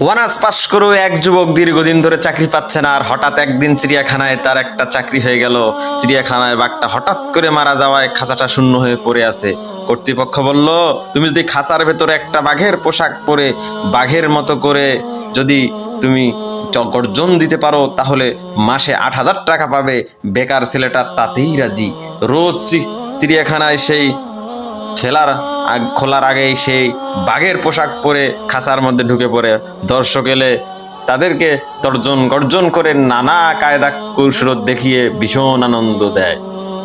Honours পাশ করেও এক যুবক দীর্ঘদিন ধরে চাকরি পাচ্ছে না, আর হঠাৎ একদিন চিড়িয়াখানায় তার একটা চাকরি হয়ে গেল। চিড়িয়াখানায় বাঘটা হঠাৎ করে মারা যাওয়ায় খাঁচাটা শূন্য হয়ে পড়ে আছে। কর্তৃপক্ষ বলল, তুমি যদি খাঁচার ভেতরে একটা বাঘের পোশাক পরে বাঘের মতো করে যদি তুমি গর্জন দিতে পারো তাহলে মাসে 8,000 টাকা পাবে। বেকার ছেলেটা তাতেই রাজি। রোজ চিড়িয়াখানায় সেই খোলার আগেই সেই বাঘের পোশাক পরে খাঁচার মধ্যে ঢুকে পড়ে। দর্শক এলে তাদেরকে তর্জন গর্জন করে নানা কায়দা কৌশল দেখিয়ে ভীষণ আনন্দ দেয়।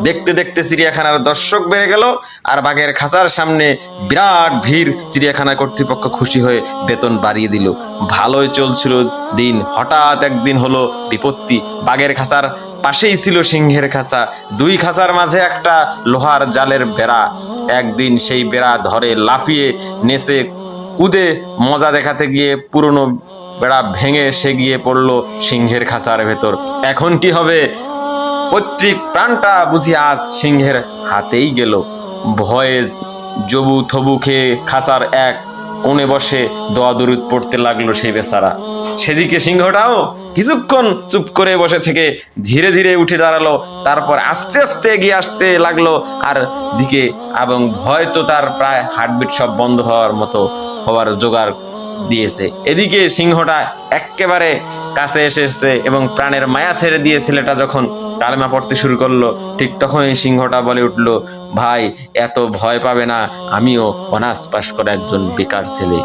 দেখতে দেখতে চিড়িয়াখানার দর্শক বেড়ে গেল, আর বাঘের খাঁচার সামনে বিরাট ভিড়। চিড়িয়াখানা কর্তৃপক্ষ খুশি হয়ে বেতন বাড়িয়ে দিল। ভালোই চলছিল দিন। হঠাৎ একদিন হলো বিপত্তি। বাঘের খাঁচার পাশেই ছিল সিংহের খাঁচা। দুই খাঁচার মাঝে একটা লোহার জালের বেড়া। একদিন সেই বেড়া ধরে লাফিয়ে নেচে কুদে মজা দেখাতে গিয়ে পুরনো বেড়া ভেঙে সে গিয়ে পড়লো সিংহের খাঁচার ভেতর। এখন কি হবে? পৈতৃক প্রাণটা বুঝি আজ সিংহের হাতেই গেল। ভয়ে জবু থবু খেয়ে খাঁচার এক কোণে বসে দোয়া দরুদ পড়তে লাগলো সেই বেচারা। সেদিকে সিংহটাও কিছুক্ষণ চুপ করে বসে থেকে ধীরে ধীরে উঠে দাঁড়ালো। তারপর আস্তে আস্তে এগিয়ে আসতে লাগলো আর দিকে, এবং ভয় তো তার প্রায় হার্টবিট সব বন্ধ হওয়ার জোগাড় দিয়েছে। এদিকে সিংহটা একেবারে কাছে এসেছে এবং প্রাণের মায়া ছেড়ে দিয়ে ছেলেটা যখন কালেমা পড়তে শুরু করলো, ঠিক তখনই সিংহটা বলে উঠলো, ভাই এত ভয় পাবে না, আমিও অনার্স পাশ করা একজন বেকার ছেলে।